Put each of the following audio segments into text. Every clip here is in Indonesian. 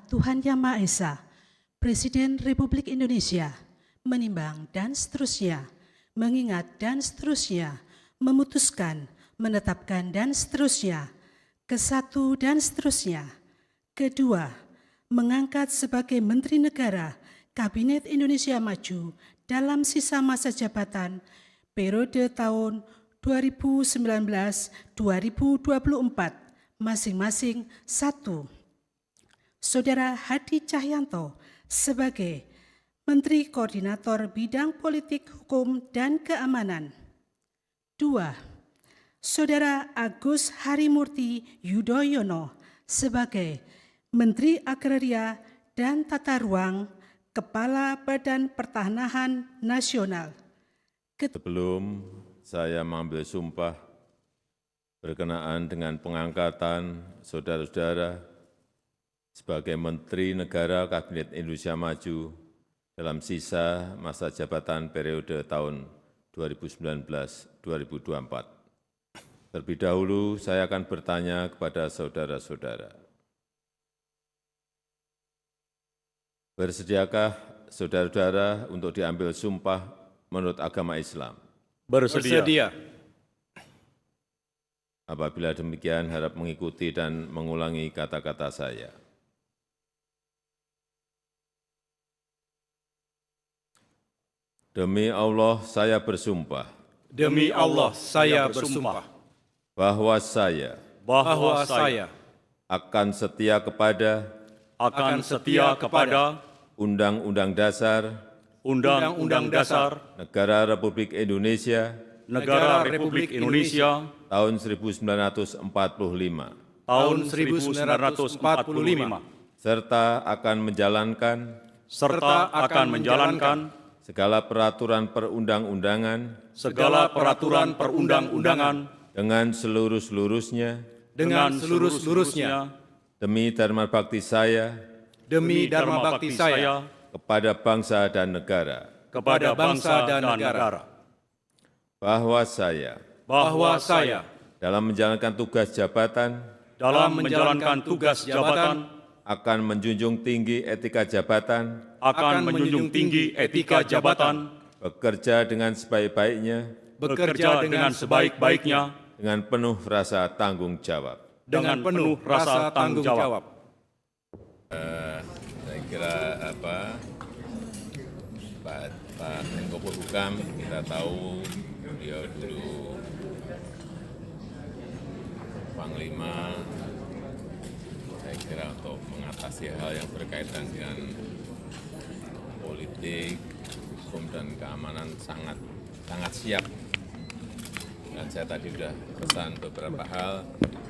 Tuhan Yang Maha Esa, Presiden Republik Indonesia, menimbang dan seterusnya, mengingat dan seterusnya, memutuskan, menetapkan dan seterusnya, kesatu dan seterusnya. Kedua, mengangkat sebagai Menteri Negara Kabinet Indonesia Maju dalam sisa masa jabatan periode tahun 2019-2024 masing-masing. 1. Saudara Hadi Cahyanto sebagai Menteri Koordinator Bidang Politik, Hukum, dan Keamanan. 2. Saudara Agus Harimurti Yudhoyono sebagai Menteri Agraria dan Tata Ruang, Kepala Badan Pertanahan Nasional. Sebelum saya mengambil sumpah berkenaan dengan pengangkatan saudara-saudara sebagai Menteri Negara Kabinet Indonesia Maju dalam sisa masa jabatan periode tahun 2019-2024. Terlebih dahulu saya akan bertanya kepada saudara-saudara. Bersediakah saudara-saudara untuk diambil sumpah menurut agama Islam? Bersedia. Apabila demikian, harap mengikuti dan mengulangi kata-kata saya. Demi Allah, saya bersumpah Demi Allah, saya bersumpah bahwa saya akan setia kepada Undang-Undang Dasar Negara Republik Indonesia tahun 1945 serta akan menjalankan segala peraturan perundang-undangan dengan seluruh-seluruhnya demi dharma bakti saya kepada bangsa dan negara, bahwa saya dalam menjalankan tugas jabatan akan menjunjung tinggi etika jabatan, bekerja dengan sebaik-baiknya, dengan penuh rasa tanggung jawab. Saya kira Pak Menko Polhukam, kita tahu beliau dulu Panglima. Saya kira untuk mengatasi hal yang berkaitan dengan politik, hukum, dan keamanan sangat siap. Dan saya tadi sudah pesan beberapa hal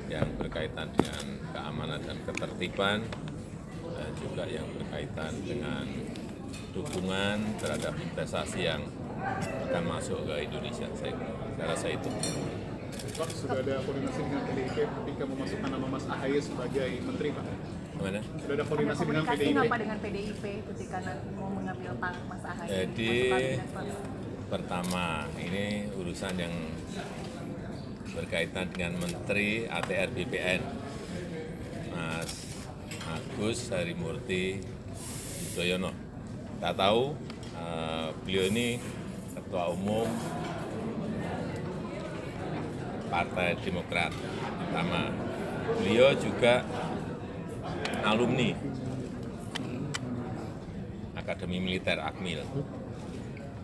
yang berkaitan dengan keamanan dan ketertiban, dan juga yang berkaitan dengan dukungan terhadap investasi yang akan masuk ke Indonesia. Saya rasa itu. Pak, sudah ada koordinasi dengan PDIP ketika memasukkan nama Mas AHY sebagai menteri, Pak? Mana? Sudah ada koordinasi dengan PDIP? Apa dengan PDIP ketika nanti mau mengambil Mas AHY? Jadi pertama, ini urusan yang berkaitan dengan Menteri ATR BPN, Mas Agus Harimurti Yudhoyono. Kita tahu beliau ini Ketua Umum Partai Demokrat pertama. Beliau juga alumni Akademi Militer Akmil,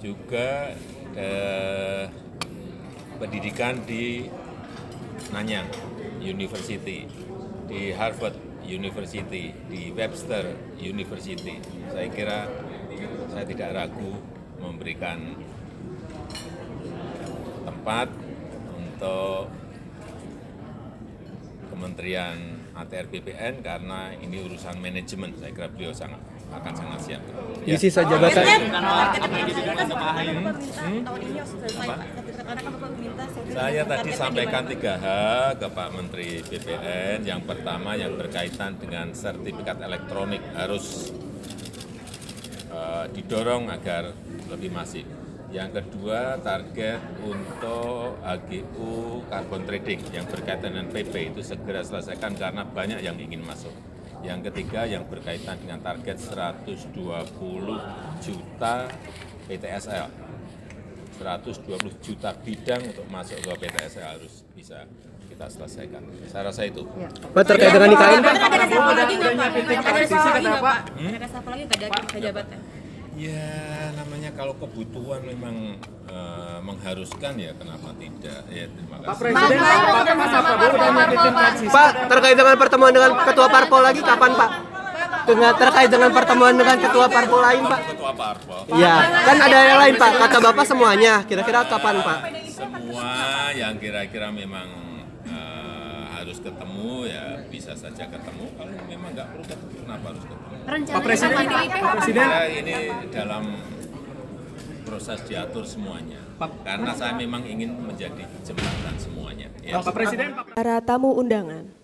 juga pendidikan di Nanyang University, di Harvard University, di Webster University. Saya kira saya tidak ragu memberikan tempat untuk Kementerian ATR BPN karena ini urusan manajemen. Saya kira beliau akan sangat siap. Di sisa jabatan. Saya tadi sampaikan 3 hal ke Pak Menteri BPN. Yang pertama yang berkaitan dengan sertifikat elektronik harus didorong agar lebih masif. Yang kedua, target untuk HGU carbon trading yang berkaitan dengan PP itu segera selesaikan karena banyak yang ingin masuk. Yang ketiga yang berkaitan dengan target 120 juta PTSL. 120 juta bidang untuk masuk ke PTSL harus bisa kita selesaikan. Saya rasa itu. Pak, terkait dengan IKN, Pak. Ada reshuffle lagi nggak Pak? Ada reshuffle lagi nggak Pak? Ada reshuffle lagi nggak dari jabatan? Ya namanya kalau kebutuhan memang mengharuskan ya kenapa tidak. Ya terima kasih. Pak, terkait dengan pertemuan dengan ketua parpol lagi kapan, Pak? Terkait dengan pertemuan dengan ketua parpol lain, Pak? Ketua parpol. Ya, kan ada yang lain, Pak. Kata Bapak semuanya. Kira-kira kapan, Pak? Semua yang kira-kira memang harus ketemu ya bisa saja ketemu. Kalau memang nggak perlu ketemu, kenapa harus ketemu? Pak Presiden, Ya, ini dalam proses diatur semuanya. Karena saya memang ingin menjadi jembatan semuanya. Ya. Pak Presiden, Para tamu undangan.